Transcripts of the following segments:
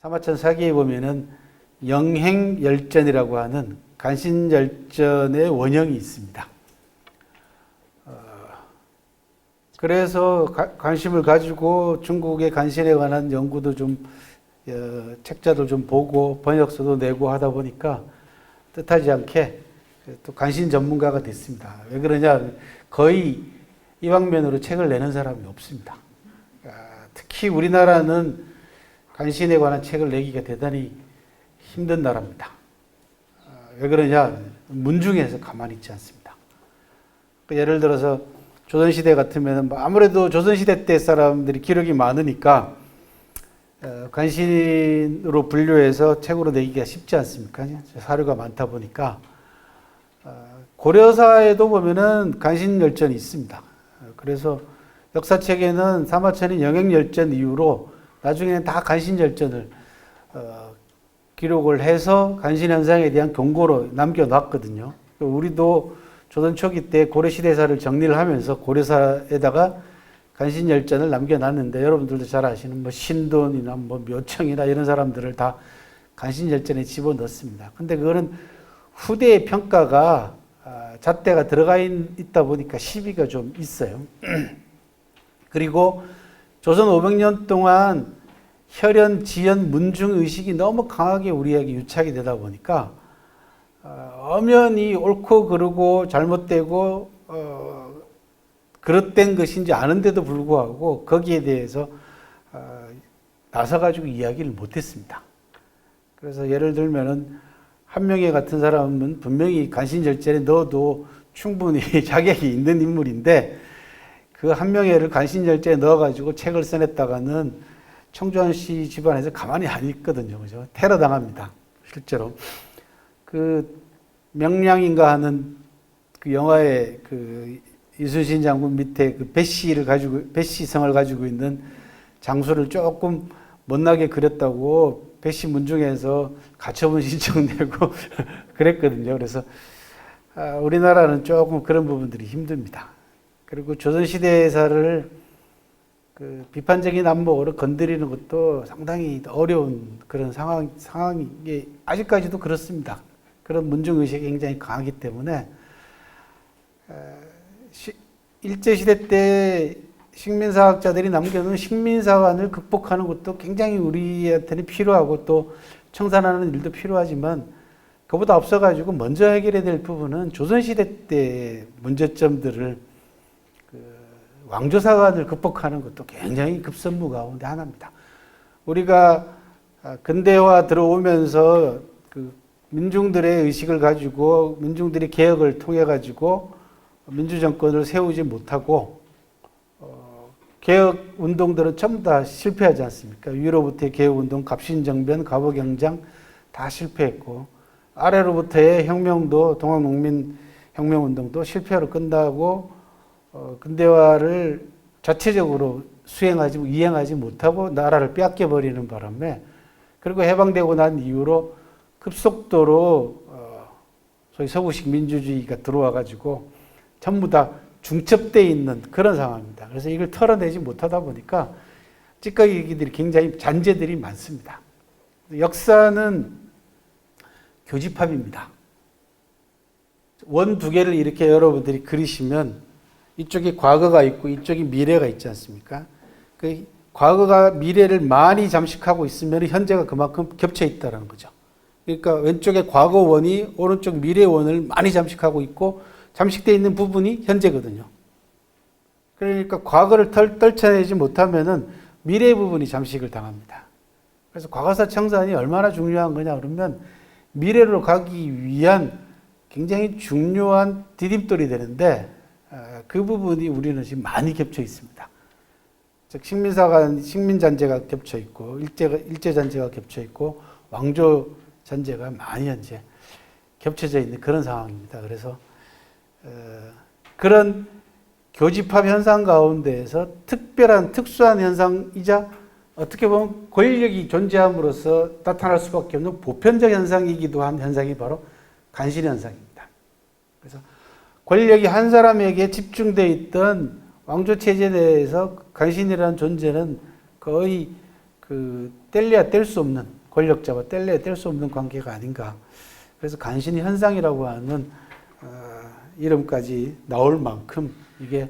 사마천 사기에 보면은 영행열전이라고 하는 간신열전의 원형이 있습니다. 그래서 관심을 가지고 중국의 간신에 관한 연구도 좀 책자도 좀 보고 번역서도 내고 하다 보니까 뜻하지 않게 또 간신 전문가가 됐습니다. 왜 그러냐? 거의 이 방면으로 책을 내는 사람이 없습니다. 특히 우리나라는 간신에 관한 책을 내기가 대단히 힘든 나라입니다. 왜 그러냐? 문중에서 가만히 있지 않습니다. 예를 들어서 조선시대 같으면 아무래도 조선시대 때 사람들이 기록이 많으니까 간신으로 분류해서 책으로 내기가 쉽지 않습니까? 사료가 많다 보니까. 고려사에도 보면은 간신열전이 있습니다. 그래서 역사책에는 사마천이 영행열전 이후로 나중에는 다 간신열전을 기록을 해서 간신현상에 대한 경고로 남겨놨거든요. 우리도 조선 초기 때 고려시대사를 정리를 하면서 고려사에다가 간신열전을 남겨놨는데 여러분들도 잘 아시는 뭐 신돈이나 뭐 묘청이나 이런 사람들을 다 간신열전에 집어넣습니다. 근데 그거는 후대의 평가가 잣대가 들어가 있다 보니까 시비가 좀 있어요. 그리고 조선 500년 동안 혈연, 지연, 문중 의식이 너무 강하게 우리에게 유착이 되다 보니까 엄연히 옳고 그르고 잘못되고 그릇된 것인지 아는데도 불구하고 거기에 대해서 나서가지고 이야기를 못했습니다. 그래서 예를 들면은 한명회 같은 사람은 분명히 간신열전에 넣어도 충분히 자격이 있는 인물인데 그 한명회를 간신열전에 넣어가지고 책을 써냈다가는 청주환 씨 집안에서 가만히 안 있거든요. 그죠? 테러 당합니다. 실제로. 그 명량인가 하는 그 영화의 그 이순신 장군 밑에 그 배씨성을 가지고 있는 장소를 조금 못나게 그렸다고 배씨 문중에서 가처분 신청 내고 그랬거든요. 그래서 우리나라는 조금 그런 부분들이 힘듭니다. 그리고 조선시대사를 그 비판적인 안목으로 건드리는 것도 상당히 어려운 그런 상황이 아직까지도 그렇습니다. 그런 문중의식이 굉장히 강하기 때문에 일제시대 때 식민사학자들이 남겨놓은 식민사관을 극복하는 것도 굉장히 우리한테는 필요하고 또 청산하는 일도 필요하지만 그보다 앞서가지고 먼저 해결해야 될 부분은 조선시대 때 문제점들을 왕조사관을 극복하는 것도 굉장히 급선무 가운데 하나입니다. 우리가 근대화 들어오면서 그 민중들의 의식을 가지고 민중들이 개혁을 통해 가지고 민주정권을 세우지 못하고 개혁 운동들은 전부 다 실패하지 않습니까? 위로부터의 개혁 운동, 갑신정변, 갑오경장 다 실패했고 아래로부터의 혁명도 동학농민 혁명운동도 실패로 끝나고 근대화를 자체적으로 이행하지 못하고 나라를 빼앗겨 버리는 바람에 그리고 해방되고 난 이후로 급속도로 소위 서구식 민주주의가 들어와 가지고 전부 다 중첩되어 있는 그런 상황입니다. 그래서 이걸 털어내지 못하다 보니까 찌꺼기들이 굉장히 잔재들이 많습니다. 역사는 교집합입니다. 원 두 개를 이렇게 여러분들이 그리시면 이쪽에 과거가 있고 이쪽에 미래가 있지 않습니까? 그 과거가 미래를 많이 잠식하고 있으면 현재가 그만큼 겹쳐 있다는 거죠. 그러니까 왼쪽에 과거 원이 오른쪽 미래 원을 많이 잠식하고 있고 잠식되어 있는 부분이 현재거든요. 그러니까 과거를 떨쳐내지 못하면은 미래 부분이 잠식을 당합니다. 그래서 과거사 청산이 얼마나 중요한 거냐 그러면 미래로 가기 위한 굉장히 중요한 디딤돌이 되는데 그 부분이 우리는 지금 많이 겹쳐 있습니다. 즉 식민잔재가 겹쳐 있고 일제잔재가 겹쳐 있고 왕조잔재가 많이 현재 겹쳐져 있는 그런 상황입니다. 그래서 그런 교집합 현상 가운데에서 특수한 현상이자 어떻게 보면 권력이 존재함으로써 나타날 수밖에 없는 보편적 현상이기도 한 현상이 바로 간신 현상입니다. 그래서 권력이 한 사람에게 집중되어 있던 왕조 체제 내에서 간신이라는 존재는 거의 뗄래야 뗄 수 없는, 권력자와 뗄래야 뗄 수 없는 관계가 아닌가. 그래서 간신 현상이라고 하는 이름까지 나올 만큼 이게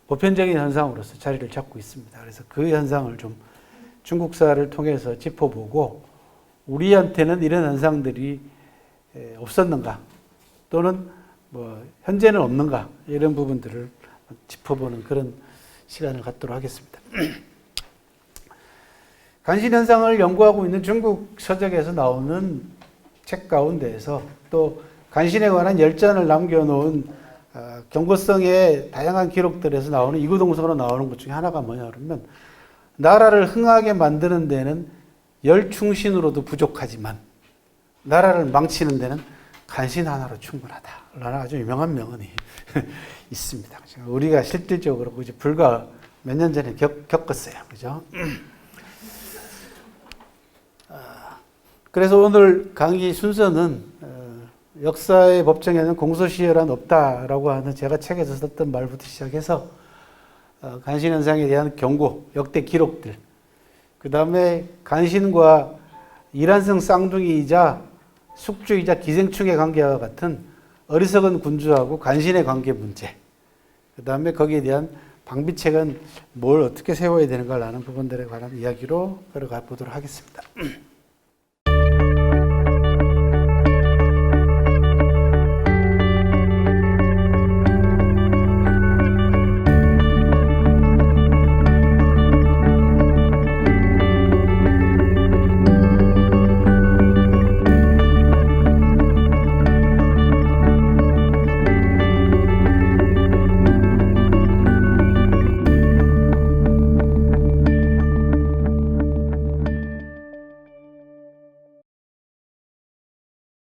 보편적인 현상으로서 자리를 잡고 있습니다. 그래서 그 현상을 좀 중국사를 통해서 짚어보고 우리한테는 이런 현상들이 없었는가 또는 뭐 현재는 없는가 이런 부분들을 짚어보는 그런 시간을 갖도록 하겠습니다. 간신현상을 연구하고 있는 중국 서적에서 나오는 책 가운데에서 또 간신에 관한 열전을 남겨놓은 경고성의 다양한 기록들에서 나오는 이구동성으로 나오는 것 중에 하나가 뭐냐 그러면 나라를 흥하게 만드는 데는 열충신으로도 부족하지만 나라를 망치는 데는 간신 하나로 충분하다 라는 아주 유명한 명언이 있습니다. 우리가 실질적으로 불과 몇 년 전에 겪었어요. 그죠? 그래서 오늘 강의 순서는 역사의 법정에는 공소시효란 없다라고 하는 제가 책에서 썼던 말부터 시작해서 간신현상에 대한 경고, 역대 기록들, 그 다음에 간신과 이란성 쌍둥이이자 숙주이자 기생충의 관계와 같은 어리석은 군주하고 간신의 관계 문제, 그 다음에 거기에 대한 방비책은 뭘 어떻게 세워야 되는가라는 부분들에 관한 이야기로 걸어가 보도록 하겠습니다.